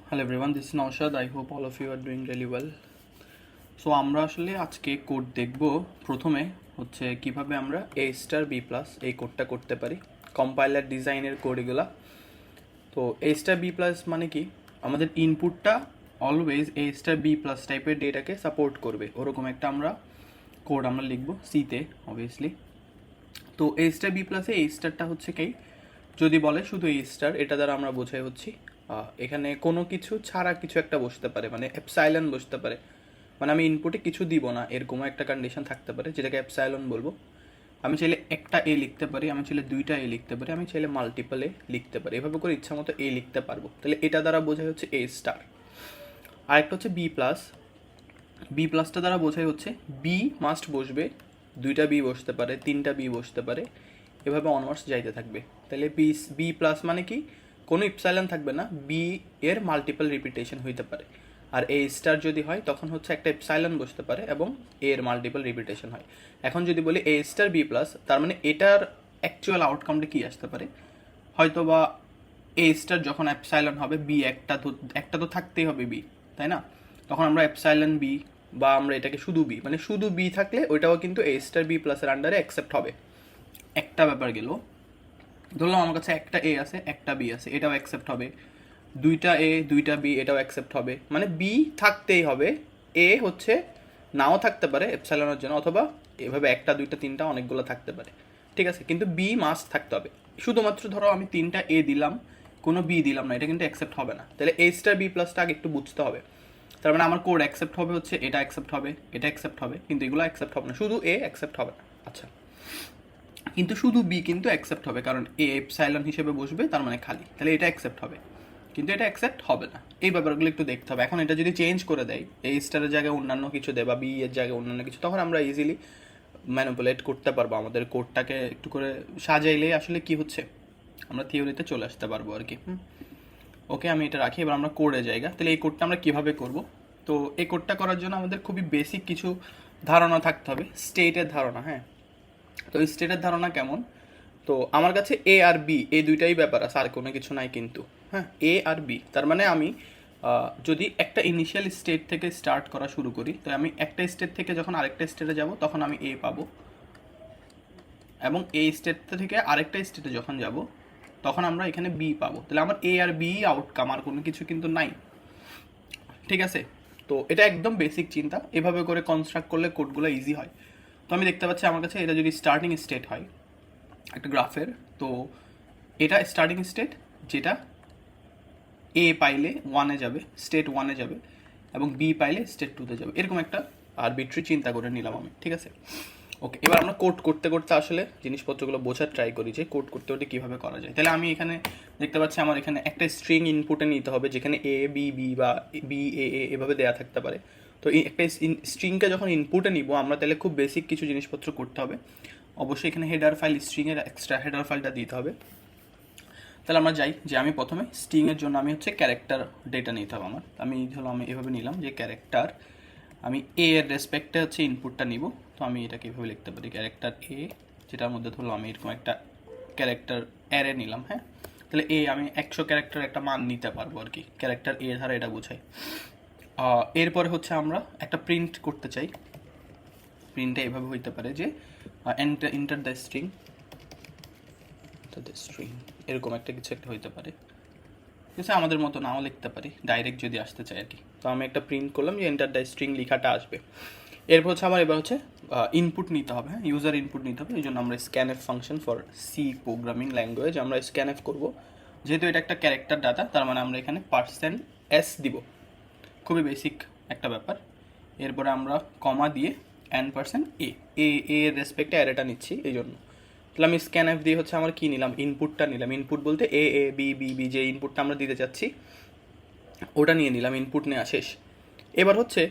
Hello everyone, this is Naushad. I hope all of you are doing really well. So আমরা আসলে আজকে code দেখব। প্রথমে হচ্ছে কিভাবে আমরা এ স্টার বি প্লাস এই কোডটা করতে পারি, কম্পাইলার ডিজাইনের কোড এগুলা। তো এ স্টার বি প্লাস মানে কি, আমাদের ইনপুটটা always A star B plus টাইপের ডেটাকে সাপোর্ট করবে, ওরকম একটা আমরা কোড আমরা লিখবো সিতে অবভিয়াসলি। তো এ স্টার বি প্লাসে এই স্টারটা হচ্ছে কি, যদি বলে শুধু এই স্টার, এটা দ্বারা আমরা বোঝাই হচ্ছি এখানে কোনো কিছু ছাড়া কিছু একটা বসতে পারে, মানে এপসাইলন বসতে পারে, মানে আমি ইনপুটে কিছু দিব না এরকম একটা কন্ডিশন থাকতে পারে, যেটাকে এপসাইলন বলবো। আমি চাইলে একটা এ লিখতে পারি, আমি চাইলে দুইটা এ লিখতে পারি, আমি চাইলে মাল্টিপল এ লিখতে পারি, এভাবে করে ইচ্ছা মতো এ লিখতে পারবো। তাহলে এটা দ্বারা বোঝাই হচ্ছে এ স্টার। আরেকটা হচ্ছে বি প্লাস। বি প্লাসটা দ্বারা বোঝাই হচ্ছে বি মাস্ট বসবে, দুইটা বি বসতে পারে, তিনটা বি বসতে পারে, এভাবে অনওয়ার্ডস যাইতে থাকবে। তাহলে বি প্লাস মানে কি, কোনো ইপসাইলন থাকবে না, বি এর মাল্টিপল রিপিটেশন হইতে পারে। আর এ স্টার যদি হয় তখন হচ্ছে একটা ইপসাইলন বসতে পারে এবং এর মাল্টিপল রিপিটেশন হয়। এখন যদি বলি এ স্টার বি প্লাস, তার মানে এটার অ্যাকচুয়াল আউটকামটা কি আসতে পারে, হয়তো বা এ স্টার যখন এপসাইলন হবে, বি একটা তো থাকতেই হবে বি, তাই না? তখন আমরা এপসাইলন বি, বা আমরা এটাকে শুধু বি, মানে শুধু বি থাকলে ওইটাও কিন্তু এ স্টার বি প্লাসের আন্ডারে অ্যাকসেপ্ট হবে। একটা ব্যাপার গেল, ধরলাম আমার কাছে একটা এ আছে একটা বি আছে, এটাও অ্যাকসেপ্ট হবে। দুইটা এ দুইটা বি, এটাও অ্যাকসেপ্ট হবে। মানে বি থাকতেই হবে, এ হচ্ছে নাও থাকতে পারে এপসাইলনের জন্য, অথবা এভাবে একটা দুইটা তিনটা অনেকগুলো থাকতে পারে, ঠিক আছে, কিন্তু বি মাস্ট থাকতে হবে। শুধুমাত্র ধরো আমি তিনটা এ দিলাম, কোনো বি দিলাম না, এটা কিন্তু অ্যাকসেপ্ট হবে না। তাহলে এ স্টার বি প্লাসটা আগে একটু বুঝতে হবে। তার মানে আমার কোড অ্যাকসেপ্ট হবে হচ্ছে এটা অ্যাকসেপ্ট হবে, এটা অ্যাকসেপ্ট হবে, কিন্তু এগুলো অ্যাকসেপ্ট হবে না, শুধু এ অ্যাকসেপ্ট হবে না। আচ্ছা, কিন্তু শুধু বি কিন্তু অ্যাকসেপ্ট হবে, কারণ এ এপসাইলন হিসেবে বসবে, তার মানে খালি, তাহলে এটা অ্যাকসেপ্ট হবে, কিন্তু এটা অ্যাকসেপ্ট হবে না। এই ব্যাপারগুলো একটু দেখতে হবে। এখন এটা যদি চেঞ্জ করে দেয়, এ স্টারের জায়গায় অন্যান্য কিছু দেয় বা বি এর জায়গায় অন্যান্য কিছু, তখন আমরা ইজিলি ম্যানিপুলেট করতে পারবো, আমাদের কোডটাকে একটু করে সাজাইলেই আসলে কি হচ্ছে আমরা থিওরিতে চলে আসতে পারবো আর কি। ওকে, আমি এটা রাখি, এবার আমরা কোডে জায়গা। তাহলে এই কোডটা আমরা কিভাবে করব? তো এই কোডটা করার জন্য আমাদের খুবই বেসিক কিছু ধারণা থাকতে হবে, স্টেটের ধারণা। হ্যাঁ, তো স্টেটের ধারণা কেমন? তো আমার কাছে এ আর বি এই দুইটাই ব্যাপার আছে, আর কোনো কিছু নাই কিন্তু। হ্যাঁ, এ আর বি, তার মানে আমি যদি একটা ইনিশিয়াল স্টেট থেকে স্টার্ট করা শুরু করি, তো আমি একটা স্টেট থেকে যখন আরেকটা স্টেটে যাব তখন আমি এ পাবো, এবং এই স্টেট থেকে আরেকটা স্টেটে যখন যাব তখন আমরা এখানে বি পাবো। তাহলে আমার এ আর বি আউটকাম, আর কোনো কিছু কিন্তু নাই, ঠিক আছে? তো এটা একদম বেসিক চিন্তা, এভাবে করে কনস্ট্রাক্ট করলে কোডগুলো ইজি হয়। তো আমি দেখতে পাচ্ছি আমার কাছে এটা যদি স্টার্টিং স্টেট হয় একটা গ্রাফের, তো এটা স্টার্টিং স্টেট, যেটা এ পাইলে ওয়ানে যাবে, স্টেট ওয়ানে যাবে, এবং বি পাইলে স্টেট টুতে যাবে, এরকম একটা আরবিট্রি চিন্তা করে নিলাম আমি, ঠিক আছে? ওকে, এবার আমরা কোড করতে করতে আসলে জিনিসপত্রগুলো বোঝার ট্রাই করি যে কোড করতে করতে কীভাবে করা যায়। তাহলে আমি এখানে দেখতে পাচ্ছি আমার এখানে একটা স্ট্রিং ইনপুটে নিতে হবে, যেখানে এ বি বি বা বি এ এ এভাবে দেওয়া থাকতে পারে। তো এই একটা স্ট্রিংকে যখন ইনপুটে নিব আমরা, তাহলে খুব বেসিক কিছু জিনিসপত্র করতে হবে। অবশ্যই এখানে হেডার ফাইল, স্ট্রিংয়ের এক্সট্রা হেডার ফাইলটা দিতে হবে। তাহলে আমরা যাই যে আমি প্রথমে স্ট্রিংয়ের জন্য আমি হচ্ছে ক্যারেক্টার ডেটা নিতে হবে আমার। আমি এভাবে নিলাম যে ক্যারেক্টার, আমি এ এর রেসপেক্টে হচ্ছে ইনপুটটা নিব। তো আমি এটাকে এভাবে লিখতে পারি ক্যারেক্টার এ, যেটার মধ্যে ধরো আমি এরকম একটা ক্যারেক্টার অ্যারে নিলাম। হ্যাঁ, তাহলে এ আমি 100 ক্যারেক্টার একটা মান নিতে পারবো আর কি, ক্যারেক্টার এ ধারা এটা বোঝাই। এরপরে হচ্ছে আমরা একটা প্রিন্ট করতে চাই। প্রিন্টটা এভাবে হইতে পারে যে এন্টার দ্য স্ট্রিং, এরকম একটা কিছু একটা হইতে পারে, ঠিক আছে? আমাদের মতো নাও লিখতে পারি, ডাইরেক্ট যদি আসতে চাই আর কি। তো আমি একটা প্রিন্ট করলাম যে এন্টার দ্য স্ট্রিং লেখাটা আসবে। এরপর হচ্ছে আমার এবার হচ্ছে ইনপুট নিতে হবে। হ্যাঁ, ইউজার ইনপুট নিতে হবে, এই জন্য আমরা scanf function for C programming language আমরা স্ক্যানএফ করব। যেহেতু এটা একটা ক্যারেক্টার ডাটা, তার মানে আমরা এখানে %s দিব, খুবই বেসিক একটা ব্যাপার। এরপরে আমরা কমা দিয়ে n%a এর রেসপেক্টে অ্যারেটা নিচ্ছি, এই জন্য। তাহলে আমি স্ক্যানএফ দিয়ে হচ্ছে আমার কী নিলাম, ইনপুটটা নিলাম। ইনপুট বলতে এ এ বি বি বি, যে ইনপুটটা আমরা দিতে চাচ্ছি ওটা নিয়ে নিলাম, ইনপুট নেওয়া শেষ। এবার হচ্ছে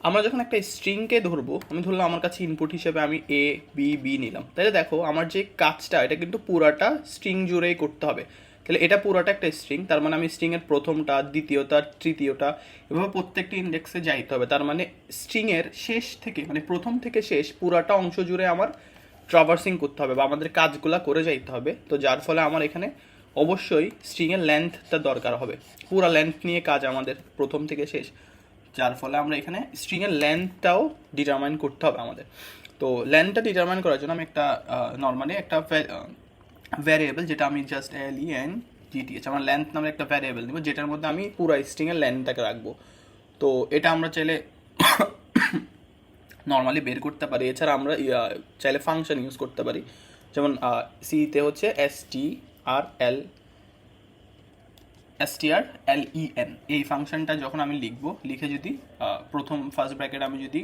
আমরা যখন একটা স্ট্রিংকে ধরবো, আমি ধরলাম আমার কাছে ইনপুট হিসেবে আমি এ বি বি নিলাম, তাহলে দেখো আমার যে কাজটা এটা কিন্তু পুরাটা স্ট্রিং জুড়েই করতে হবে। তাহলে এটা পুরাটা একটা স্ট্রিং, তার মানে আমি স্ট্রিংয়ের প্রথমটা, দ্বিতীয়টা, তৃতীয়টা, এভাবে প্রত্যেকটি ইন্ডেক্সে যাইতে হবে। তার মানে স্ট্রিংয়ের শেষ থেকে, মানে প্রথম থেকে শেষ পুরাটা অংশ জুড়ে আমার ট্রাভার্সিং করতে হবে বা আমাদের কাজগুলো করে যাইতে হবে। তো যার ফলে আমার এখানে অবশ্যই স্ট্রিংয়ের লেন্থটা দরকার হবে, পুরো লেন্থ নিয়ে কাজ আমাদের প্রথম থেকে শেষ, যার ফলে আমরা এখানে স্ট্রিংয়ের লেন্থটাও ডিটারমাইন করতে হবে আমাদের। তো লেন্থটা ডিটারমাইন করার জন্য আমি একটা নর্মালি একটা ভ্যারিয়েবল, যেটা আমি জাস্ট LENGTH আমার লেন্থ নামের একটা ভ্যারিয়েবল নেব, যেটার মধ্যে আমি পুরো স্ট্রিংয়ের লেন্থটাকে রাখবো। তো এটা আমরা চাইলে নর্মালি বের করতে পারি, এছাড়া আমরা চাইলে ফাংশন ইউজ করতে পারি, যেমন সিতে হচ্ছে strlen, এই ফাংশনটা যখন আমি লিখে যদি প্রথম ফার্স্ট ব্র্যাকেট আমি যদি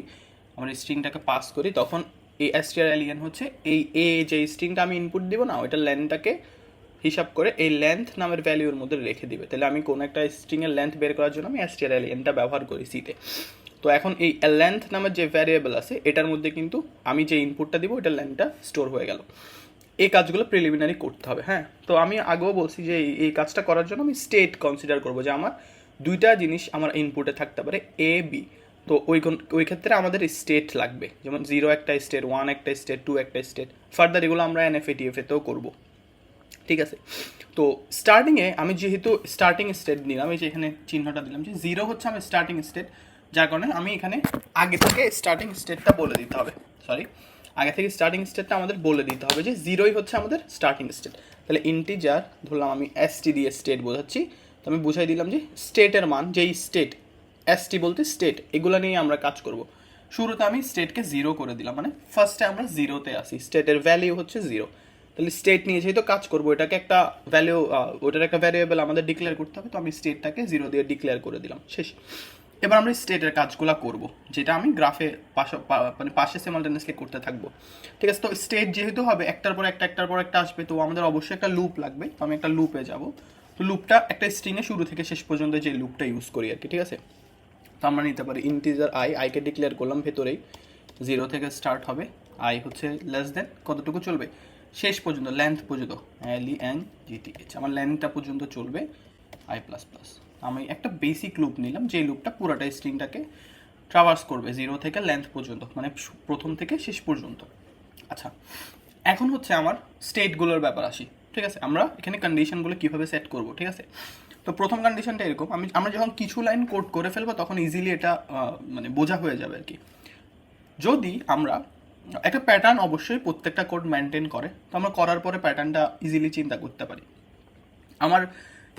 আমার স্ট্রিংটাকে পাস করি, তখন এই strlen হচ্ছে এই যে স্ট্রিংটা আমি ইনপুট দিব না, ওইটার লেন্থটাকে হিসাব করে এই লেন্থ নামের ভ্যালুর মধ্যে রেখে দিবে। তাহলে আমি কোনো একটা স্ট্রিংয়ের লেন্থ বের করার জন্য আমি strlenটা ব্যবহার করি সিতে। তো এখন এই লেন্থ নামের যে ভ্যারিয়েবল আছে এটার মধ্যে কিন্তু আমি যে ইনপুটটা দিব ওইটার লেন্থটা স্টোর হয়ে গেল। এই কাজগুলো প্রিলিমিনারি করতে হবে। হ্যাঁ, তো আমি আগেও বলছি যে এই কাজটা করার জন্য আমি স্টেট কনসিডার করবো, যে আমার দুইটা জিনিস আমার ইনপুটে থাকতে পারে, A B। তো ওই ক্ষেত্রে আমাদের স্টেট লাগবে, যেমন 0 একটা স্টেট, 1 একটা স্টেট, 2 একটা স্টেট, ফার্দার এগুলো আমরা NFATF-এতেও করবো। ঠিক আছে, তো স্টার্টিংয়ে আমি যেহেতু স্টার্টিং স্টেট নিলাম, এই যে এখানে চিহ্নটা দিলাম যে 0 হচ্ছে আমার স্টার্টিং স্টেট, যার কারণে আমি এখানে আগে থেকে স্টার্টিং স্টেটটা বলে দিতে হবে, আগে থেকে স্টার্টিং স্টেটটা আমাদের বলে দিতে হবে যে 0ই হচ্ছে আমাদের স্টার্টিং স্টেট। তাহলে ইন্টিজার ধরলাম আমি ST দিয়ে স্টেট বোঝাচ্ছি, তো আমি বুঝাই দিলাম যে স্টেটের মান, যেই স্টেট, ST বলতে স্টেট, এগুলো নিয়ে আমরা কাজ করব। শুরুতে আমি স্টেটকে 0 করে দিলাম, মানে ফার্স্টে আমরা 0-তে আসি, স্টেটের ভ্যালিউ হচ্ছে 0। তাহলে স্টেট নিয়ে যেহেতু কাজ করবো, এটাকে একটা ভ্যালিউ, ওটার একটা ভ্যারিয়েবল আমাদের ডিক্লেয়ার করতে হবে, তো আমি স্টেটটাকে 0 দিয়ে ডিক্লেয়ার করে দিলাম, শেষ। এবার আমরা স্টেটের কাজগুলো করব, যেটা আমি গ্রাফে মানে পাশে সিমালটেনিয়াসলি করতে থাকবো। ঠিক আছে, তো স্টেট যেহেতু হবে একটার পর একটা আসবে, তো আমাদের অবশ্যই একটা লুপ লাগবে, তো আমি একটা লুপে যাব। তো লুপটা একটা স্ট্রিংয়ে শুরু থেকে শেষ পর্যন্ত যে লুপটা ইউজ করি আর কি। ঠিক আছে, তো আমরা নিতে পারি ইন্টিজার আইকে ডিক্লেয়ার করলাম ভেতরেই, 0 থেকে স্টার্ট হবে, আই হচ্ছে লেস দেন কতটুকু চলবে, শেষ পর্যন্ত লেন্থ পর্যন্ত, LENGTH আমার লেন্থটা পর্যন্ত চলবে I++। আমি একটা বেসিক লুপ নিলাম, যে লুপটা পুরোটা স্ট্রিংটাকে ট্রাভার্স করবে 0 থেকে লেন্থ পর্যন্ত, মানে প্রথম থেকে শেষ পর্যন্ত। আচ্ছা, এখন হচ্ছে আমার স্টেটগুলোর ব্যাপার আসি। ঠিক আছে, আমরা এখানে কন্ডিশনগুলো কীভাবে সেট করব। ঠিক আছে, তো প্রথম কন্ডিশনটা এরকম, আমরা যখন কিছু লাইন কোড করে ফেলবো তখন ইজিলি এটা মানে বোঝা হয়ে যাবে আর কি। যদি আমরা একটা প্যাটার্ন অবশ্যই প্রত্যেকটা কোড মেনটেন করে, তো আমরা করার পরে প্যাটার্নটা ইজিলি চিন্তা করতে পারি। আমার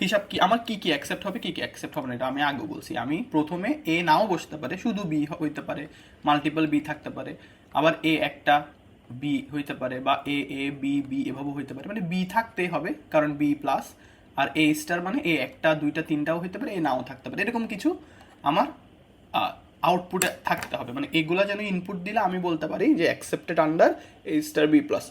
হিসাব কি, আমার কি কি অ্যাকসেপ্ট হবে, কি কি অ্যাকসেপ্ট হবে না, এটা আমি আগেও বলছি। আমি প্রথমে এ নাও বসতে পারে, শুধু বি হইতে পারে, মাল্টিপল বি থাকতে পারে, আবার এ একটা বি হইতে পারে, বা এ এ বি বি এভাবে হইতে পারে, মানে বি থাকতেই হবে, কারণ বি প্লাস। আর এ স্টার মানে এ একটা দুইটা তিনটাও হইতে পারে, এ নাও থাকতে পারে, এরকম কিছু আমার আউটপুটে থাকতে হবে। মানে এগুলা যেন ইনপুট দিলে আমি বলতে পারি যে accepted under A star B plus.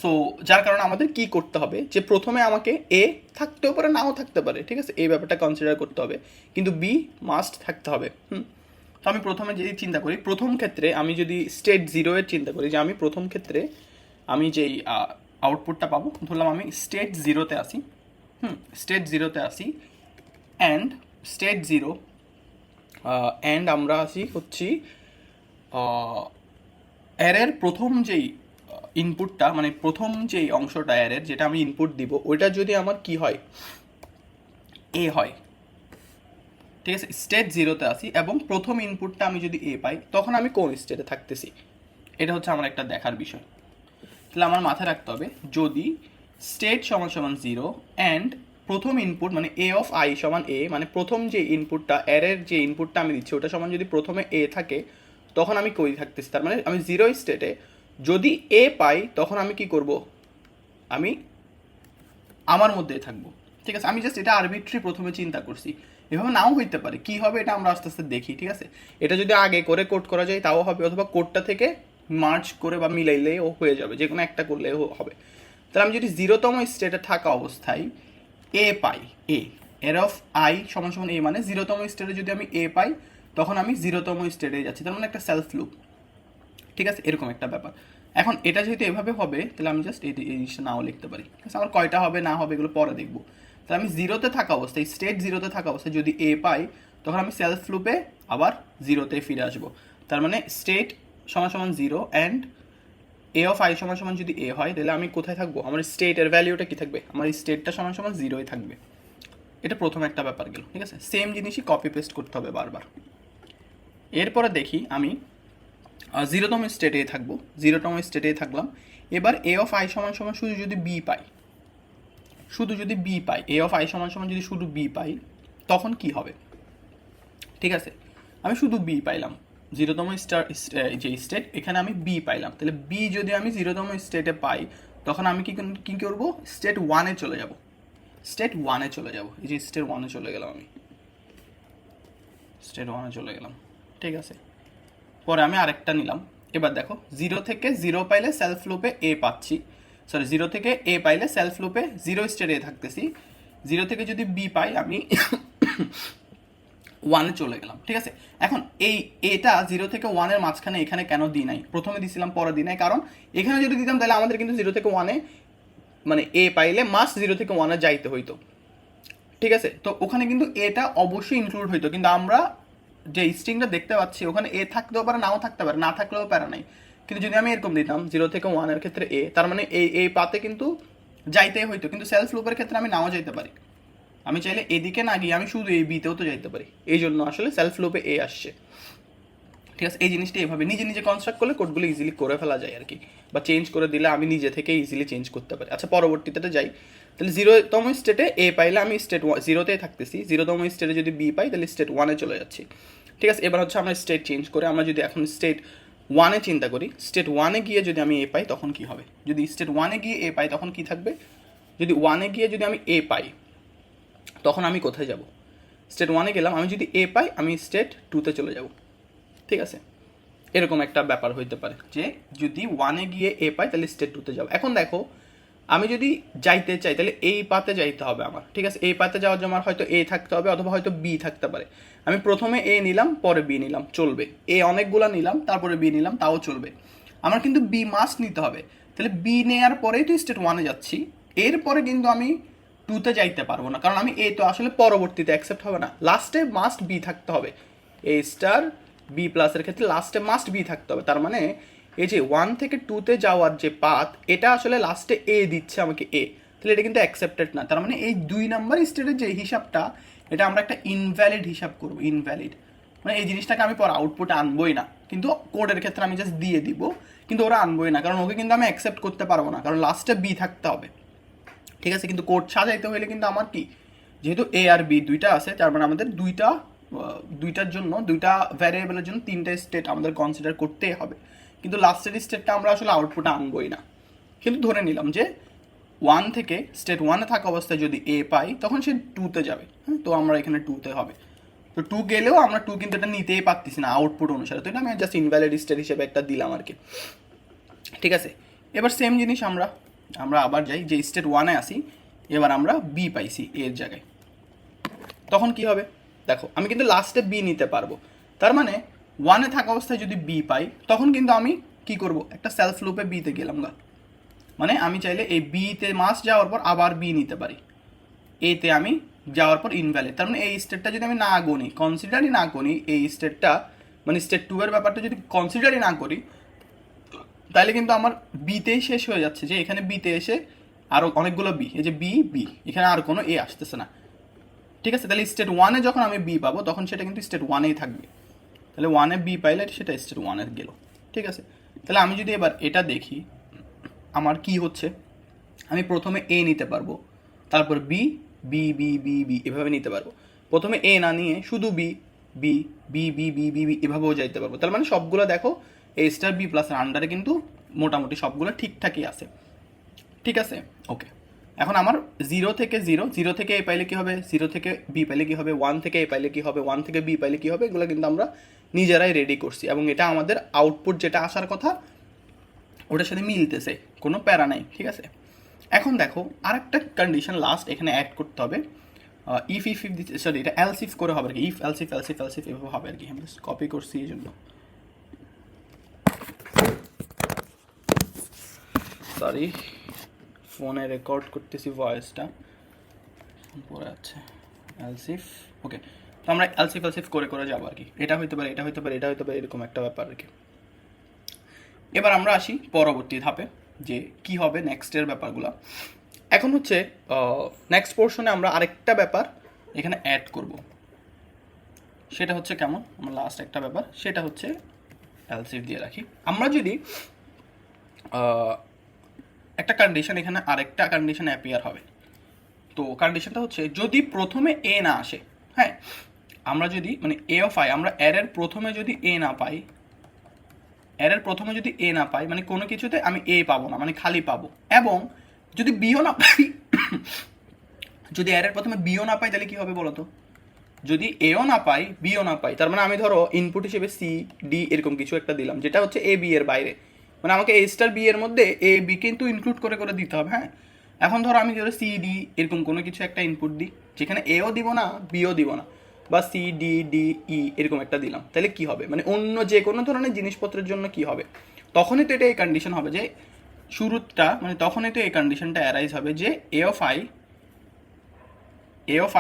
So যার কারণে আমাদের কি করতে হবে, যে প্রথমে আমাকে এ থাকতেও পারে নাও থাকতে পারে, ঠিক আছে, এই ব্যাপারটা কনসিডার করতে হবে, কিন্তু বি মাস্ট থাকতে হবে। তো আমি প্রথমে যদি চিন্তা করি, প্রথম ক্ষেত্রে আমি যদি স্টেট 0-এর চিন্তা করি, যে আমি প্রথম ক্ষেত্রে আমি যেই আউটপুটটা পাবো, ধরলাম আমি স্টেট 0-তে আসি, স্টেট 0-তে আসি, অ্যান্ড স্টেট 0 অ্যান্ড আমরা আসি হচ্ছি অ্যারের প্রথম যেই ইনপুটটা, মানে প্রথম যেই অংশটা অ্যারের, যেটা আমি ইনপুট দিব, ওইটা যদি আমার কি হয়, এ হয়। ঠিক আছে, স্টেট 0-তে আসি এবং প্রথম ইনপুটটা আমি যদি এ পাই, তখন আমি কোন স্টেটে থাকতেছি, এটা হচ্ছে আমার একটা দেখার বিষয়। তাহলে আমার মাথায় রাখতে হবে, যদি স্টেট সমান সমান 0 অ্যান্ড প্রথম ইনপুট মানে এ অফ আই সমান এ, মানে প্রথম যে ইনপুটটা অ্যারের যে ইনপুটটা আমি দিচ্ছি ওটা সমান যদি প্রথমে এ থাকে, তখন আমি কই থাকতেছি, তার মানে আমি 0 স্টেটে যদি এ পাই, তখন আমি কি করব, আমি আমার মধ্যেই থাকবো। ঠিক আছে, আমি জাস্ট এটা আরবিট্রি প্রথমে চিন্তা করছি, এভাবে নাও হইতে পারে, কি হবে এটা আমরা আস্তে আস্তে দেখি। ঠিক আছে, এটা যদি আগে করে কোড করা যায় তাও হবে, অথবা কোডটা থেকে মার্চ করে বা মিলাইলেও হয়ে যাবে, যে কোনো একটা করলেও হবে। তাহলে আমি যদি 0তম স্টেটে থাকা অবস্থায় এ পাই, এর অফ আই সমান সমান এ, মানে 0তম স্টেটে যদি আমি এ পাই, তখন আমি 0তম স্টেটে যাচ্ছি, তার মানে একটা সেলফ লুপ। ঠিক আছে, এরকম একটা ব্যাপার। এখন এটা যেহেতু এভাবে হবে, তাহলে আমি জাস্ট এই জিনিসটা নাও লিখতে পারি। ঠিক আছে, আমার কয়টা হবে না হবে এগুলো পরে দেখবো। তাহলে আমি 0-তে থাকা অবস্থায়, স্টেট 0-তে থাকা অবস্থায় যদি এ পাই, তখন আমি সেলফ লুপে আবার 0-তে ফিরে আসবো। তার মানে স্টেট সমান সমান 0 অ্যান্ড এ অফ আই সমান সমান যদি এ হয় তাহলে আমি কোথায় থাকবো, আমার স্টেটের ভ্যালুটা কি থাকবে, আমার স্টেটটা সমান সমান জিরোই থাকবে। এটা প্রথম একটা ব্যাপার গেল, ঠিক আছে। সেম জিনিসই কপি পেস্ট করতে হবে বারবার। এরপরে দেখি আমি 0তম স্টেটে থাকবো, 0তম স্টেটে থাকলাম। এবার এ অফ আই সমান সমান শুধু যদি বি পাই, শুধু যদি বি পাই, এ অফ আই সমান সমান যদি শুধু বি পাই, তখন কি হবে, ঠিক আছে। আমি শুধু বি পাইলাম, 0তম যে স্টেট, এখানে আমি বি পাইলাম। তাহলে বি যদি আমি 0তম স্টেটে পাই, তখন আমি কি করব, স্টেট 1-এ চলে যাব, স্টেট 1-এ চলে যাব। এই যে স্টেট 1-এ চলে গেলাম, আমি স্টেট 1-এ চলে গেলাম, ঠিক আছে। পরে আমি আরেকটা নিলাম। এবার দেখো 0 থেকে 0 পাইলে সেলফ লুপে এ পাচ্ছি, সরি 0 থেকে এ পাইলে সেলফ লুপে 0 স্টেটে এ থাকতেছি। 0 থেকে যদি বি পাই আমি 1-এ চলে গেলাম, ঠিক আছে। এখন এটা 0 থেকে 1-এর মাঝখানে এখানে কেন দিই নাই, প্রথমে দিছিলাম পরে দিই নাই, কারণ এখানে যদি দিতাম তাহলে আমাদের কিন্তু 0 থেকে 1-এ মানে এ পাইলে মাস্ট 0 থেকে 1-এ যাইতে হইতো, ঠিক আছে। তো ওখানে কিন্তু এটা অবশ্যই ইনক্লুড হইতো, কিন্তু আমরা যে স্ট্রিংটা দেখতে পাচ্ছি ওখানে এ থাকতেও পারে নাও থাকতে পারে, না থাকলেও প্যারা নাই। কিন্তু যদি আমি এরকম দিতাম 0 থেকে 1-এর ক্ষেত্রে এ, তার মানে এই পাতে কিন্তু যাইতেই হইতো, কিন্তু সেলফ লুপের ক্ষেত্রে আমি নাও যাইতে পারি। আমি চাইলে এদিকে না গিয়ে আমি শুধু এই বিতেও তো যাইতে পারি, এই জন্য আসলে সেলফ লুপে এ আসছে, ঠিক আছে। এই জিনিসটা এভাবে নিজে নিজে কনস্ট্রাক্ট করলে কোডগুলো ইজিলি করে ফেলা যায় আর কি, বা চেঞ্জ করে দিলে আমি নিজে থেকে ইজিলি চেঞ্জ করতে পারি। আচ্ছা পরবর্তীতে যাই, তাহলে 0তম স্টেটে এ পাইলে আমি স্টেট 0-তেই থাকতেছি, 0তম স্টেটে যদি বি পাই তাহলে স্টেট 1-এ চলে যাচ্ছি, ঠিক আছে। এবার হচ্ছে আমরা স্টেট চেঞ্জ করে, আমরা যদি এখন স্টেট 1-এ চিন্তা করি, স্টেট 1-এ গিয়ে যদি আমি এ পাই তখন কি হবে, যদি স্টেট 1-এ গিয়ে এ পাই তখন কি থাকবে, যদি 1-এ গিয়ে যদি আমি এ পাই তখন আমি কোথায় যাব, স্টেট 1-এ গেলাম, আমি যদি এ পাই আমি স্টেট 2-তে চলে যাব, ঠিক আছে। এরকম একটা ব্যাপার হইতে পারে যে যদি 1-এ গিয়ে এ পাই তাহলে স্টেট 2-তে যাবো। এখন দেখো আমি যদি যাইতে চাই তাহলে এই পাতে যাইতে হবে আমার, ঠিক আছে। এই পাতে যাওয়ার জন্য আমার হয়তো এ থাকতে হবে অথবা হয়তো বি থাকতে পারে। আমি প্রথমে এ নিলাম পরে বি নিলাম, চলবে। এ অনেকগুলো নিলাম তারপরে বি নিলাম, তাও চলবে। আমার কিন্তু বি মাস্ট নিতে হবে, তাহলে বি নেওয়ার পরেই তো স্টেট 1-এ যাচ্ছি, এরপরে কিন্তু আমি 2-তে যাইতে পারবো না, কারণ আমি এ তো আসলে পরবর্তীতে অ্যাকসেপ্ট হবে না, লাস্টে মাস্ট বি থাকতে হবে। এ স্টার বি প্লাসের ক্ষেত্রে লাস্টে মাস্ট বি থাকতে হবে, তার মানে এই যে 1 থেকে 2-তে যাওয়ার যে পাথ, এটা আসলে লাস্টে এ দিচ্ছে আমাকে এ, তাহলে এটা কিন্তু অ্যাকসেপ্টেড না। তার মানে এই 2 নাম্বার স্টেটের যে হিসাবটা, এটা আমরা একটা ইনভ্যালিড হিসাব করবো, ইনভ্যালিড। মানে এই জিনিসটাকে আমি পর আউটপুটে আনবোই না, কিন্তু কোডের ক্ষেত্রে আমি জাস্ট দিয়ে দিব, কিন্তু ওরা আনবোই না, কারণ ওকে কিন্তু আমি অ্যাকসেপ্ট করতে পারবো না, কারণ লাস্টে বি থাকতে হবে, ঠিক আছে। কিন্তু কোড সাজাইতে হলে কিন্তু আমার কি, যেহেতু এ আর বি দুইটা আছে, তার মানে আমাদের দুইটার জন্য, দুইটা ভ্যারিয়েবলের জন্য 3টা স্টেট আমাদের কনসিডার করতেই হবে, কিন্তু লাস্টের স্টেটটা আমরা আসলে আউটপুটে আনবোই না। কিন্তু ধরে নিলাম যে 1 থেকে স্টেট 1-এ থাকা অবস্থায় যদি এ পাই তখন সে 2-তে যাবে, হ্যাঁ, তো আমরা এখানে 2-তে হবে। তো 2 গেলেও আমরা 2 কিন্তু এটা নিতেই পারতেছি না আউটপুট অনুসারে, তো এটা আমি জাস্ট ইনভ্যালিড স্টেট হিসেবে একটা দিলাম আর কি, ঠিক আছে। এবার সেম জিনিস আমরা আবার যাই, যে স্টেট 1-এ আসি, এবার আমরা বি পাইছি এর জায়গায়, তখন কি হবে দেখো, আমি কিন্তু লাস্টে বি নিতে পারবো। তার মানে 1-এ থাকা অবস্থায় যদি বি পাই তখন কিন্তু আমি কি করব, একটা সেলফ লুপে বিতে গেলাম গা, মানে আমি চাইলে এই বিতে মাস যাওয়ার পর আবার বি নিতে পারি, এতে আমি যাওয়ার পর ইনভ্যালিড। তার মানে এই স্টেটটা যদি আমি না গুনি, কনসিডারই না করি এই স্টেটটা, মানে স্টেট 2-এর ব্যাপারটা যদি কনসিডারই না করি, তাহলে কিন্তু আমার বিতেই শেষ হয়ে যাচ্ছে, যে এখানে বিতে এসে আরও অনেকগুলো বি, এই যে বি বি, এখানে আর কোনো এ আসতেছে না, ঠিক আছে। তাহলে স্টেট 1-এ যখন আমি বি পাবো তখন সেটা কিন্তু স্টেট 1-এই থাকবে, তাহলে 1-এ বি পাইলে সেটা স্টেট 1-এ গেল, ঠিক আছে। তাহলে আমি যদি এবার এটা দেখি আমার কি হচ্ছে, আমি প্রথমে এ নিতে পারবো, তারপর B B B B B এভাবে নিতে পারবো, প্রথমে এ না নিয়ে শুধু B B B B B B B এভাবেও যাইতে পারবো। তার মানে সবগুলো দেখো এ স্টার বি প্লাসের আন্ডারে কিন্তু মোটামুটি সবগুলো ঠিকঠাকই আছে, ঠিক আছে। ওকে, এখন আমার 0 থেকে 0 থেকে এ পাইলে কী হবে, 0 থেকে বি পাইলে কী হবে, 1 থেকে এ পাইলে কী হবে, 1 থেকে বি পাইলে কী হবে, এগুলো কিন্তু আমরা নিজেরাই রেডি করছি, এবং এটা আমাদের আউটপুট যেটা আসার কথা ওটার সাথে মিলতেছে, কোনো প্যারা নাই, ঠিক আছে। এখন দেখো আরেকটা কন্ডিশন লাস্ট এখানে অ্যাড করতে হবে, ইফ সরি এটা এলস ইফ করে হবে আর কি, ইফ এলস ইফ এভাবে হবে আর কি, আমি কপি করছি এই জন্য, সরি ফোনে রেকর্ড করতেছি ভয়েসটা পরে আছে, এলসিফ। ওকে, তো আমরা এলসিফ করে যাবো আর কি, এটা হইতে পারে, এটা হইতে পারে, এটা হইতে পারে, এরকম একটা ব্যাপার আর কি। এবার আমরা আসি পরবর্তী ধাপে যে কি হবে নেক্সটের ব্যাপারগুলো। এখন হচ্ছে নেক্সট পোর্শনে আমরা আরেকটা ব্যাপার এখানে অ্যাড করব, সেটা হচ্ছে কেমন, আমরা লাস্ট একটা ব্যাপার সেটা হচ্ছে এলসিফ দিয়ে রাখি। আমরা যদি একটা কন্ডিশন এখানে আরেকটা কন্ডিশন অ্যাপিয়ার হবে, তো কন্ডিশনটা হচ্ছে যদি প্রথমে এ না আসে, হ্যাঁ আমরা যদি মানে এ অফ আই আমরা এর প্রথমে যদি এ না পাই, এর প্রথমে যদি এ না পাই মানে কোনো কিছুতে আমি এ পাবো না, মানে খালি পাবো, এবং যদি বিও না পাই যদি এর প্রথমে বিও না পাই তাহলে কি হবে বলো তো, যদি এও না পাই বিও না পাই, তার মানে আমি ধরো ইনপুট হিসেবে সি ডি এরকম কিছু একটা দিলাম যেটা হচ্ছে এ বি এর বাইরে, মানে আমাকে এ স্টার বি এর মধ্যে এ বি কিন্তু ইনক্লুড করে করে দিতে হবে। হ্যাঁ এখন ধরো আমি ধরো সি ডি এরকম কোনো কিছু একটা ইনপুট দিই যেখানে এও দিব না বিও দিব না, বা সি ডি ডি ই এরকম একটা দিলাম, তাহলে কি হবে মানে অন্য যে কোনো ধরনের জিনিসপত্রের জন্য কি হবে, তখনই তো এটা এই কন্ডিশন হবে যে শুরুটা, মানে তখনই তো এই কন্ডিশনটা অ্যারাইজ হবে যে A of I A of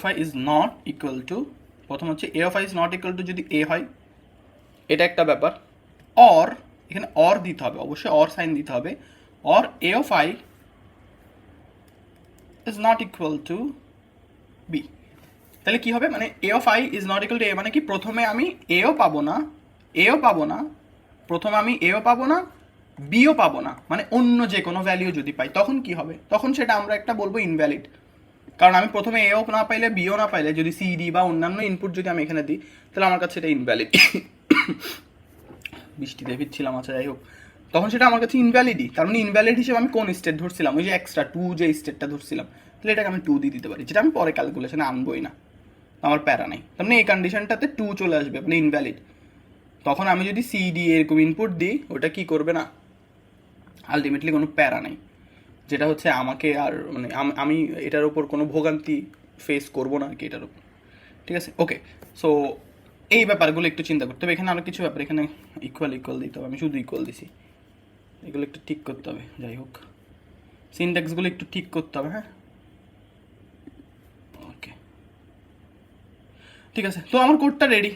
I is not equal to, প্রথম হচ্ছে A of I is not equal to যদি এ হয়, এটা একটা ব্যাপার। অর এখানে অর দিতে হবে, অবশ্যই অর সাইন দিতে হবে, or A of I is not equal to B. তাহলে কি হবে মানে A of I is not equal to A, মানে কি প্রথমে আমি এও পাবো না প্রথমে আমি এও পাবো না বিও পাবো না, মানে অন্য যে কোনো ভ্যালিউ যদি পাই তখন কি হবে, তখন সেটা আমরা একটা বলবো ইনভ্যালিড। কারণ আমি প্রথমে এও না পাইলে বিও না পাইলে যদি সি ডি বা অন্যান্য ইনপুট যদি আমি এখানে দিই তাহলে আমার কাছে এটা ইনভ্যালিড বৃষ্টিতে ভিজছিলাম, আচ্ছা যাই হোক, তখন সেটা আমার কাছে ইনভ্যালিডই। তার মানে ইনভ্যালিড হিসেবে আমি কোন স্টেট ধরছিলাম, ওই যে এক্সট্রা টু যে স্টেটটা ধরছিলাম, তাহলে এটাকে আমি টু দিয়ে দিতে পারি, যেটা আমি পরে ক্যালকুলেশনে আনবোই না, আমার প্যারা নাই। তার মানে এই কন্ডিশনটাতে টু চলে আসবে মানে ইনভ্যালিড। তখন আমি যদি সি ডি এরকম ইনপুট দিই ওটা কি করবে না, আলটিমেটলি কোনো প্যারা নেই, যেটা হচ্ছে আমাকে আর মানে আমি এটার উপর কোনো ভোগান্তি ফেস করবো না আর কি এটার উপর। ঠিক আছে, ওকে। সো এই ব্যাপারগুলো একটু চিন্তা করতে হবে। এখানে আরও কিছু ব্যাপার, এখানে ইকুয়াল দিতে হবে, আমি শুধু ইকুয়াল দিছি, এগুলো একটু ঠিক করতে হবে। যাই হোক সিনট্যাক্সগুলো একটু ঠিক করতে হবে। হ্যাঁ ওকে ঠিক আছে, তো আমার কোডটা রেডি,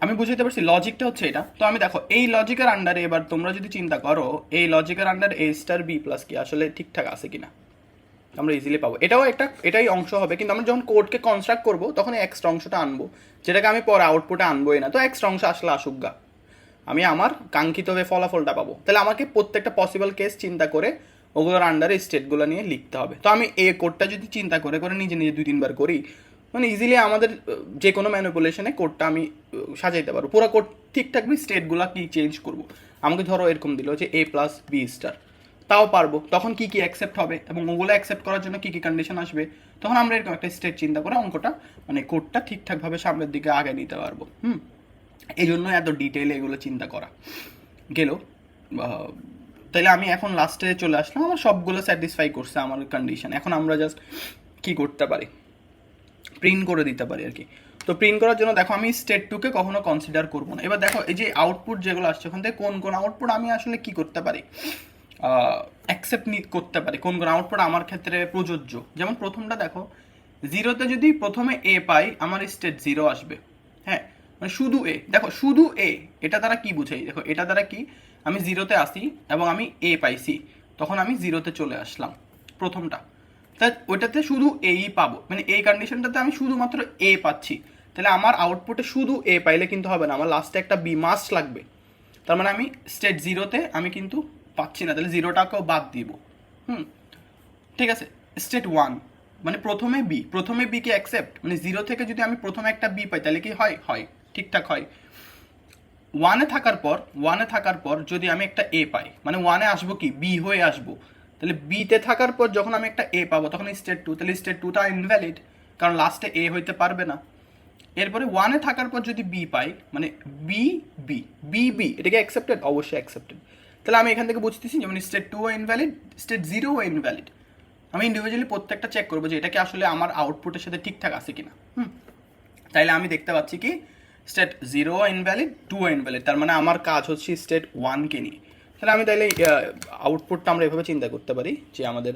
আমি বুঝতে পারছি লজিকটা হচ্ছে এটা। তো আমি দেখো এই লজিকের আন্ডারে এবার তোমরা যদি চিন্তা করো এই লজিকের under A star B plus কি আসলে ঠিকঠাক আছে কিনা আমরা ইজিলি পাবো, এটাই অংশ হবে। কিন্তু আমরা যখন কোডকে কনস্ট্রাক্ট করবো তখন এক্সট্রা অংশটা আনবো, যেটাকে আমি পরে আউটপুটে আনবোই না। তো এক্সট্রা অংশ আসলে আসুক, আমি আমার কাঙ্ক্ষিত ফলাফলটা পাবো। তাহলে আমাকে প্রত্যেকটা পসিবল কেস চিন্তা করে ওগুলোর আন্ডারে স্টেটগুলো নিয়ে লিখতে হবে। তো আমি এই কোডটা যদি চিন্তা করে করে নিজে নিজে 2-3 বার করি, মানে ইজিলি আমাদের যে কোনো ম্যানিপুলেশনে কোডটা আমি সাজাইতে পারবো। পুরো কোড ঠিক থাকবে, স্টেটগুলো কি চেঞ্জ করবো, আমাকে ধরো এরকম দিল যে এ প্লাস বি স্টার, তাও পারবো। তখন কি কি অ্যাকসেপ্ট হবে এবং ওগুলো অ্যাকসেপ্ট করার জন্য কি কি কন্ডিশন আসবে, তখন আমরা এরকম একটা স্টেট চিন্তা করে অঙ্কটা মানে কোডটা ঠিকঠাকভাবে সামনের দিকে আগে নিতে পারবো। এই জন্য এত ডিটেইলে এগুলো চিন্তা করা গেল। তাহলে আমি এখন লাস্টে চলে আসলাম, আমার সবগুলো স্যাটিসফাই করছে আমার কন্ডিশন। এখন আমরা জাস্ট কি করতে পারি, প্রিন্ট করে দিতে পারি আর কি। তো প্রিন্ট করার জন্য দেখো আমি স্টেট টুকে কখনো কনসিডার করবো না। এবার দেখো এই যে আউটপুট যেগুলো আসছে ওখান থেকে কোন কোন আউটপুট আমি আসলে কি করতে পারি, অ্যাকসেপ্ট করতে পারি, কোন কোন আউটপুট আমার ক্ষেত্রে প্রযোজ্য। যেমন প্রথমটা দেখো, জিরোতে যদি প্রথমে এ পাই আমার স্টেট জিরো আসবে। হ্যাঁ মানে শুধু এ, দেখো শুধু এ, এটা দ্বারা কি বুঝাই, দেখো এটা দ্বারা কি আমি জিরোতে আসি এবং আমি এ পাইছি, তখন আমি জিরোতে চলে আসলাম প্রথমটা। তাই ওইটাতে শুধু এই পাবো, মানে এই কন্ডিশনটাতে আমি শুধুমাত্র এ পাচ্ছি। তাহলে আমার আউটপুটে শুধু এ পাইলে কিন্তু হবে না, আমার লাস্টে একটা বি মাস্ট লাগবে। তার মানে আমি স্টেট জিরোতে আমি কিন্তু পাচ্ছি না, তাহলে জিরোটাকেও বাদ দিব। ঠিক আছে, স্টেট ওয়ান মানে প্রথমে বি কি অ্যাকসেপ্ট, মানে জিরো থেকে যদি আমি প্রথমে একটা বি পাই তাহলে কি হয় ঠিকঠাক হয়। ওয়ানে থাকার পর যদি আমি একটা এ পাই, মানে ওয়ানে আসবো কি বি হয়ে আসবো, তাহলে বিতে থাকার পর যখন আমি একটা এ পাবো তখন স্টেট টু, তাহলে স্টেট টুটা ইনভ্যালিড কারণ লাস্টে এ হইতে পারবে না। এরপরে ওয়ানে থাকার পর যদি বি পাই, মানে বি বি বি বি এটাকে অ্যাকসেপ্টেড, অবশ্যই অ্যাকসেপ্টেড। তাহলে আমি এখান থেকে বুঝতেছি যেমন state to O invalid, state zero O invalid. আমি ইন্ডিভিজুয়ালি প্রত্যেকটা চেক করবো যে এটা কি আসলে আমার আউটপুটের সাথে ঠিকঠাক আছে কিনা। তাইলে আমি দেখতে পাচ্ছি কি state zero invalid, two invalid, তার মানে আমার কাজ হচ্ছে স্টেট ওয়ানকে নিয়ে। তাহলে আমি তাইলে আউটপুটটা আমরা এভাবে চিন্তা করতে পারি যে আমাদের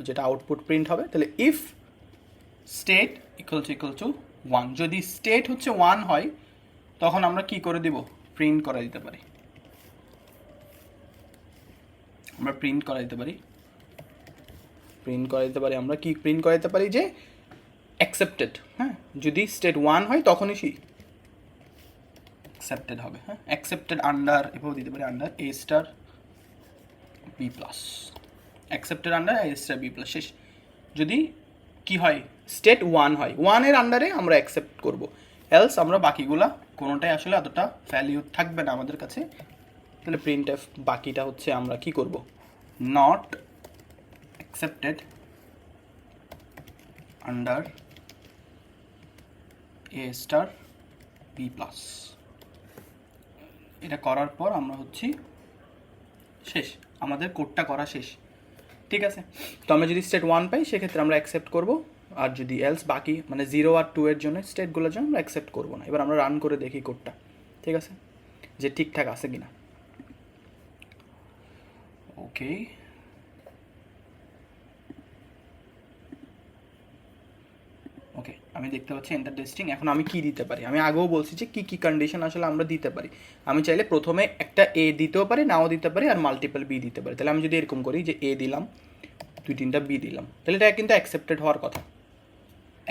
যেটা আউটপুট প্রিন্ট হবে, তাহলে if state equal to one, যদি স্টেট হচ্ছে ওয়ান হয় তখন আমরা কি করে দিব, প্রিন্ট করে দিতে পারি। আমরা প্রিন্ট করে দিতে পারি আমরা কি প্রিন্ট করে দিতে পারি যে অ্যাকসেপ্টেড। হ্যাঁ, যদি স্টেট 1 হয় তখনই অ্যাকসেপ্টেড হবে। হ্যাঁ, অ্যাকসেপ্টেড আন্ডার, এভাবে দিতে পারি under A star B plus, accepted under A star B plus. শেষ। যদি কি হয়, স্টেট 1 হয়, 1 এর আন্ডারে আমরা অ্যাকসেপ্ট করব, এলস আমরা বাকিগুলা কোনোটাই আসলে অতটা ভ্যালিউ থাকবে না আমাদের কাছে। তাহলে প্রিন্ট এফ বাকিটা হচ্ছে আমরা কি করব, not accepted under A star B plus. এটা করার পর আমরা হচ্ছি শেষ, আমাদের কোডটা করা শেষ। ঠিক আছে, তো আমরা যদি স্টেট 1 পাই সেক্ষেত্রে আমরা অ্যাকসেপ্ট করব, আর যদি এলস বাকি মানে 0 আর 2 এর জন্য স্টেটগুলোর জন্য আমরা অ্যাকসেপ্ট করবো না। এবার আমরা রান করে দেখি কোডটা, ঠিক আছে, যে ঠিকঠাক আছে কিনা। ওকে, ওকে, আমি দেখতে পাচ্ছি এন্টার টেস্টিং। এখন আমি কি দিতে পারি, আমি আগেও বলছি যে কি কন্ডিশন আসলে আমরা দিতে পারি। আমি চাইলে প্রথমে একটা এ দিতেও পারি, নাও দিতে পারি, আর মাল্টিপল বি দিতে পারি। তাহলে আমি যদি এরকম করি যে এ দিলাম, 2-3টা বি দিলাম, তাহলে এটা কিন্তু অ্যাকসেপ্টেড হওয়ার কথা,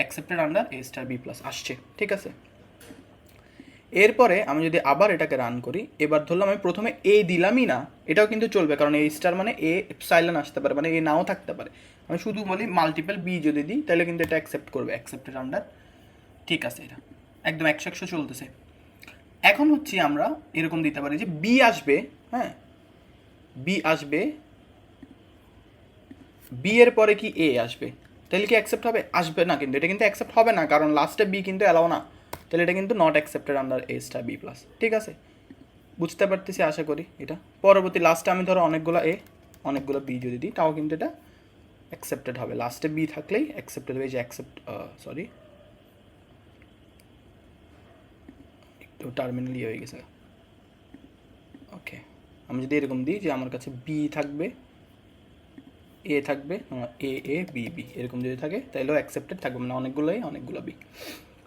accepted under A star B plus আসছে। ঠিক আছে, এরপরে আমি যদি আবার এটাকে রান করি, এবার ধরলাম আমি প্রথমে এ দিলামই না, এটাও কিন্তু চলবে, কারণ এ স্টার মানে এ এপসাইলন আসতে পারে, মানে এ নাও থাকতে পারে। আমি শুধু বলি মাল্টিপল বি যদি দিই তাহলে কিন্তু এটা অ্যাকসেপ্ট করবে, অ্যাকসেপ্টেড আন্ডার। ঠিক আছে, এটা একদম 100 চলতেছে। এখন হচ্ছে আমরা এরকম দিতে পারি যে বি আসবে, হ্যাঁ, বি আসবে, বি এর পরে কি এ আসবে, তাহলে কি অ্যাকসেপ্ট হবে? আসবে না, কিন্তু এটা কিন্তু অ্যাকসেপ্ট হবে না, কারণ লাস্টে বি কিন্তু অ্যালাও না, তাহলে এটা কিন্তু not accepted under A star B plus. ঠিক আছে, বুঝতে পারতেছি আশা করি এটা। পরবর্তী লাস্টে আমি ধরো অনেকগুলো এ অনেকগুলো বি যদি দিই তাও কিন্তু এটা অ্যাকসেপ্টেড হবে, লাস্টে বি থাকলেই অ্যাকসেপ্টেড হবে। যে অ্যাকসেপ্ট, সরি একটু টার্মিনাল হয়ে গেছে। ওকে, আমি যদি এরকম দিই যে আমার কাছে বি থাকবে, এ থাকবে, এ এ বি বি, এরকম যদি থাকে তাহলেও অ্যাকসেপ্টেড থাকবে, মানে অনেকগুলো বি।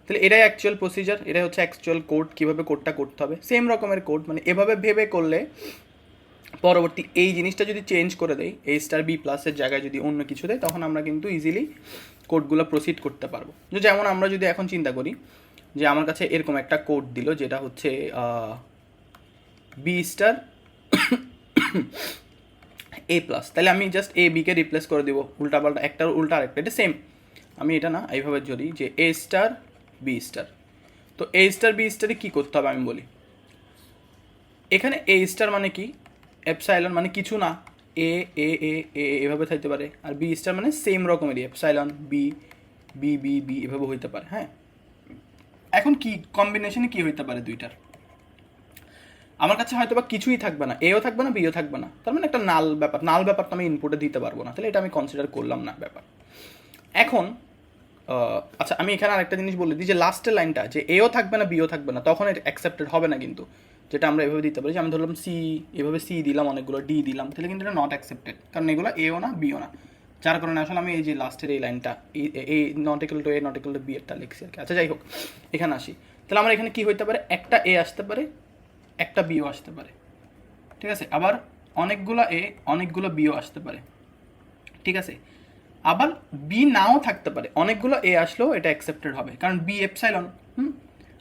তাহলে এটাই অ্যাকচুয়াল প্রসিজার, এটাই হচ্ছে অ্যাকচুয়াল কোড, কীভাবে কোডটা করতে হবে। সেম রকমের কোড, মানে এভাবে ভেবে করলে পরবর্তী এই জিনিসটা যদি চেঞ্জ করে দেয়, এ স্টার বি প্লাসের জায়গায় যদি অন্য কিছু দেয়, তখন আমরা কিন্তু ইজিলি কোডগুলো প্রসিড করতে পারবো। যেমন আমরা যদি এখন চিন্তা করি যে আমার কাছে এরকম একটা কোড দিল যেটা হচ্ছে বি স্টার এ প্লাস, তাহলে আমি জাস্ট এ বিকে রিপ্লেস করে দেবো, উল্টাপাল্টা একটার উল্টা আরেকটা, এটা সেম। আমি এটা না এইভাবে যদি যে এ স্টার বি স্টার, তো এ স্টার বি স্টারে কী করতে হবে আমি বলি। এখানে এ স্টার মানে কি, এপসাইলন মানে কিছু না, এ এ এ এ এভাবে থাকতে পারে, আর বি স্টার মানে সেম রকমেরই, epsilon B B B B এভাবে হইতে পারে। হ্যাঁ, এখন কি কম্বিনেশনে কি হইতে পারে দুইটার, আমার কাছে হয়তো বা কিছুই থাকবে না, এও থাকবে না বিও থাকবে না, তার মানে একটা নাল ব্যাপার তো আমি ইনপুটে দিতে পারবো না, তাহলে এটা আমি কনসিডার করলাম না ব্যাপার। এখন আচ্ছা, আমি এখানে আরেকটা জিনিস বলে দিই যে লাস্টের লাইনটা যে এও থাকবে না বিও থাকবে না, তখন এটা অ্যাকসেপ্টেড হবে না কিন্তু, যেটা আমরা এভাবে দিতে পারি যে আমি ধরলাম সি, এভাবে সি দিলাম, অনেকগুলো ডি দিলাম, তাহলে কিন্তু এটা নট অ্যাকসেপ্টেড, কারণ এগুলো এও না বিও না, যার কারণে আসলে আমি এই যে লাস্টের এই লাইনটা এই not equal to A not equal to B একটা লিখছি আর কি। আচ্ছা যাই হোক, এখানে আসি, তাহলে আমার এখানে কি হইতে পারে, একটা এ আসতে পারে, একটা বিও আসতে পারে। ঠিক আছে, আবার অনেকগুলো এ অনেকগুলো বিও আসতে পারে। ঠিক আছে, আবার বি নাও থাকতে পারে, অনেকগুলো এ আসলেও এটা অ্যাকসেপ্টেড হবে, কারণ বি এপসাইলন।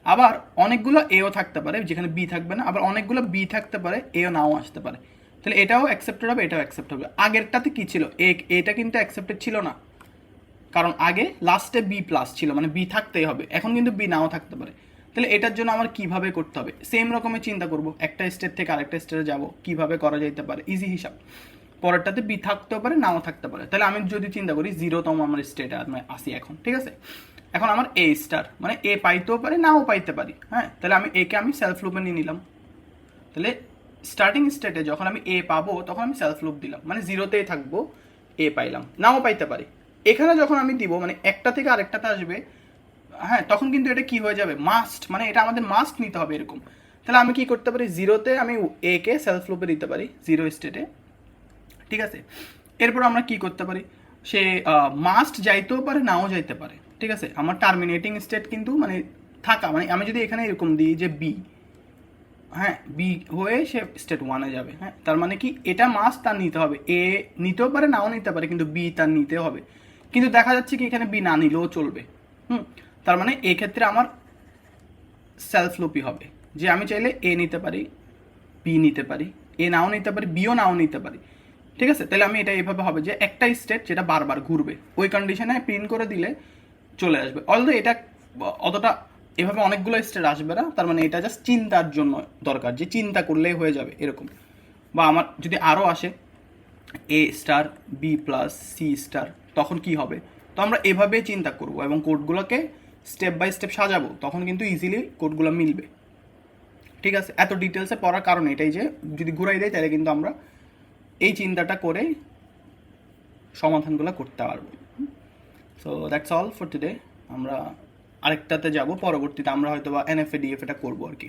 আবার অনেকগুলো এও থাকতে পারে যেখানে বি থাকবে না, আবার অনেকগুলো বি থাকতে পারে, এও নাও আসতে পারে, তাহলে এটাও অ্যাকসেপ্টেড হবে, এটাও অ্যাকসেপ্ট হবে। আগেরটাতে কি ছিল, এটা কিন্তু অ্যাকসেপ্টেড ছিল না, কারণ আগে লাস্টে বি প্লাস ছিল, মানে বি থাকতেই হবে, এখন কিন্তু বি নাও থাকতে পারে। তাহলে এটার জন্য আমার কিভাবে করতে হবে, সেম রকমের চিন্তা করব, একটা স্টেট থেকে আরেকটা স্টেটে যাব, কিভাবে করা যেতে পারে, ইজি হিসাব। পরেরটাতে বি থাকতেও পারে নাও থাকতে পারে, তাহলে আমি যদি চিন্তা করি 0তম আমার স্টেটে আমি আসি এখন। ঠিক আছে, এখন আমার এ স্টার মানে এ পাইতেও পারে নাও পাইতে পারি। হ্যাঁ, তাহলে আমি একে আমি সেলফ লুপে নিয়ে নিলাম, তাহলে স্টার্টিং স্টেটে যখন আমি এ পাবো তখন আমি সেলফ লুপ দিলাম, মানে 0তেই থাকবো, এ পাইলাম, নাও পাইতে পারি। এখানে যখন আমি দিব মানে একটা থেকে আরেকটাতে আসবে, হ্যাঁ, তখন কিন্তু এটা কি হয়ে যাবে, মাস্ট, মানে এটা আমাদের মাস্ট নিতে হবে এরকম। তাহলে আমি কি করতে পারি, 0তে আমি এ কে সেলফ লুপে দিতে পারি, 0 স্টেটে। ঠিক আছে, এরপর আমরা কি করতে পারি, সে মাস্ট যাইতেও পারে নাও যাইতে পারে। ঠিক আছে, আমার টার্মিনেটিং স্টেট কিন্তু মানে থাকা, মানে আমি যদি এখানে এরকম দিই যে বি, হ্যাঁ বি হয়ে সে স্টেট 1-এ যাবে, হ্যাঁ তার মানে কি এটা মাস তার নিতে হবে, এ নিতেও পারে নাও নিতে পারে, কিন্তু বি তার নিতে হবে। কিন্তু দেখা যাচ্ছে কি এখানে বি না নিলেও চলবে। তার মানে এক্ষেত্রে আমার সেলফ লুপই হবে, যে আমি চাইলে এ নিতে পারি, বি নিতে পারি, এ নাও নিতে পারি, বিও নাও নিতে পারি। ঠিক আছে, তাহলে আমি এটা এইভাবে হবে যে একটা স্টেট যেটা বারবার ঘুরবে, ওই কন্ডিশনে প্রিন্ট করে দিলে চলে আসবে। অলদো এটা অতটা এভাবে অনেকগুলো স্টেট আসবে না, তার মানে এটা জাস্ট চিন্তার জন্য দরকার, যে চিন্তা করলেই হয়ে যাবে এরকম। বা আমার যদি আরও আসে A star B plus C star, তখন কি হবে, তো আমরা এভাবে চিন্তা করব এবং কোডগুলোকে স্টেপ বাই স্টেপ সাজাবো, তখন কিন্তু ইজিলি কোডগুলো মিলবে। ঠিক আছে, এত ডিটেলসে পড়ার কারণ এটাই যে যদি ঘুরাই দেয় তাহলে কিন্তু আমরা এই চিন্তাটা করে সমাধানগুলো করতে পারবো। So that's all for today. আমরা আরেকটাতে যাব পরবর্তীতে, আমরা হয়তো বা এনএফএ ডিএফ এটা করবো আর কি।